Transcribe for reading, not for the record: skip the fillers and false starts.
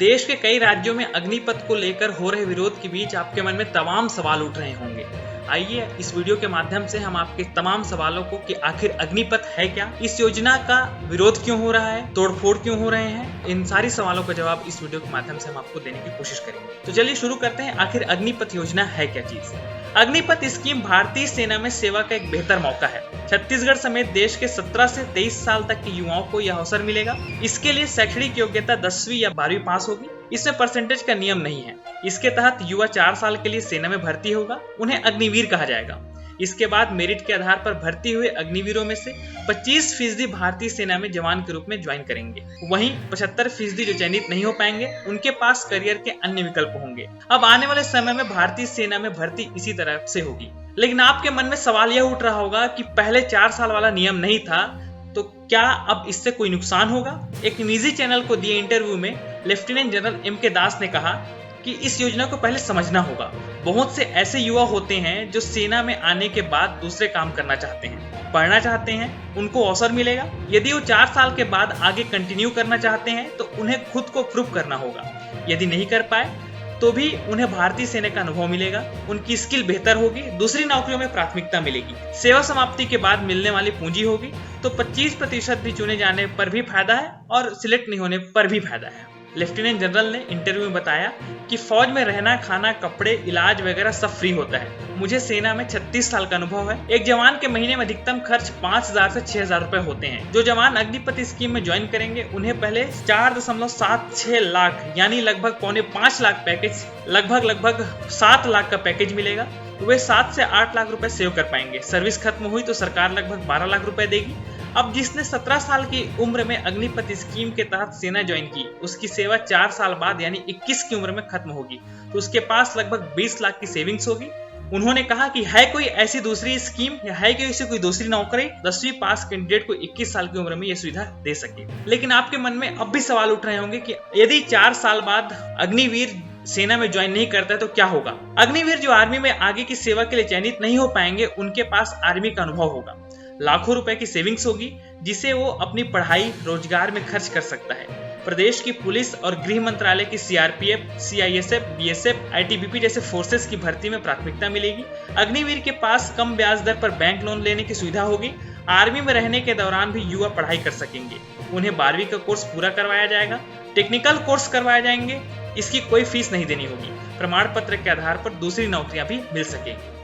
देश के कई राज्यों में अग्निपथ को लेकर हो रहे विरोध के बीच आपके मन में तमाम सवाल उठ रहे होंगे। आइए इस वीडियो के माध्यम से हम आपके तमाम सवालों को कि आखिर अग्निपथ है क्या, इस योजना का विरोध क्यों हो रहा है, तोड़फोड़ क्यों हो रहे हैं, इन सारी सवालों का जवाब इस वीडियो के माध्यम से हम आपको देने की कोशिश करेंगे। तो चलिए शुरू करते हैं। आखिर अग्निपथ योजना है क्या चीज? अग्निपथ स्कीम भारतीय सेना में सेवा का एक बेहतर मौका है। छत्तीसगढ़ समेत देश के 17 से 23 साल तक के युवाओं को यह अवसर मिलेगा। इसके लिए शैक्षणिक योग्यता 10वीं या 12वीं पास होगी। इसमें परसेंटेज का नियम नहीं है। इसके तहत युवा 4 साल के लिए सेना में भर्ती होगा। उन्हें अग्निवीर कहा जाएगा। इसके बाद मेरिट के आधार पर भर्ती हुए अग्निवीरों में से 25% भारतीय सेना में जवान के रूप में ज्वाइन करेंगे। वहीं 75% जो चयनित नहीं हो पाएंगे, उनके पास करियर के अन्य विकल्प होंगे। अब आने वाले समय में भारतीय सेना में भर्ती इसी तरह से होगी। लेकिन आपके मन में सवाल यह उठ रहा होगा कि पहले 4 साल वाला नियम नहीं था, तो क्या अब इससे कोई नुकसान होगा? एक निजी चैनल को दिए इंटरव्यू में लेफ्टिनेंट जनरल M.K. दास ने कहा कि इस योजना को पहले समझना होगा। बहुत से ऐसे युवा होते हैं जो सेना में आने के बाद दूसरे काम करना चाहते हैं, पढ़ना चाहते हैं, उनको अवसर मिलेगा। यदि वो 4 साल के बाद आगे कंटिन्यू करना चाहते हैं तो उन्हें खुद को प्रूव करना होगा। यदि नहीं कर पाए तो भी उन्हें भारतीय सेना का अनुभव मिलेगा, उनकी स्किल बेहतर होगी, दूसरी नौकरियों में प्राथमिकता मिलेगी, सेवा समाप्ति के बाद मिलने वाली पूंजी होगी। तो 25% भी चुने जाने पर भी फायदा है और सिलेक्ट नहीं होने पर भी फायदा है। लेफ्टिनेंट जनरल ने इंटरव्यू में बताया कि फौज में रहना, खाना, कपड़े, इलाज वगैरह सब फ्री होता है। मुझे सेना में 36 साल का अनुभव है। एक जवान के महीने में अधिकतम खर्च 5,000 से 6,000 रुपए होते हैं। जो जवान अग्निपथ स्कीम में ज्वाइन करेंगे उन्हें पहले 4.76 लाख यानी लगभग 4.5 लाख पैकेज, लगभग 7 लाख का पैकेज मिलेगा। वे 7 से 8 लाख रुपए सेव कर पाएंगे। सर्विस खत्म हुई तो सरकार लगभग 12 लाख रुपए देगी। अब जिसने 17 साल की उम्र में अग्निपथ स्कीम के तहत सेना ज्वाइन की, उसकी सेवा 4 साल बाद यानी 21 की उम्र में खत्म होगी, तो उसके पास लगभग 20 लाख की सेविंग्स होगी। उन्होंने कहा कि है कोई ऐसी दूसरी स्कीम या है कि इसे कोई दूसरी नौकरी 10वीं पास कैंडिडेट को 21 साल की उम्र में यह सुविधा दे सके। लेकिन आपके मन में अब भी सवाल उठ रहे होंगे कि यदि 4 साल बाद अग्निवीर सेना में ज्वाइन नहीं करता है तो क्या होगा? अग्निवीर जो आर्मी में आगे की सेवा के लिए चयनित नहीं हो पाएंगे, उनके पास आर्मी का अनुभव होगा, लाखों रुपए की सेविंग्स होगी, जिसे वो अपनी पढ़ाई, रोजगार में खर्च कर सकता है। प्रदेश की पुलिस और गृह मंत्रालय की CRPF, CISF, BSF, ITBP जैसे फोर्सेस की भर्ती में प्राथमिकता मिलेगी। अग्निवीर के पास कम ब्याज दर पर बैंक लोन लेने की सुविधा होगी। आर्मी में रहने के दौरान भी युवा पढ़ाई कर सकेंगे। उन्हें 12वीं का कोर्स पूरा करवाया जाएगा, टेक्निकल कोर्स करवाए जाएंगे। इसकी कोई फीस नहीं देनी होगी। प्रमाण पत्र के आधार पर दूसरी नौकरियां भी मिल सकेंगी।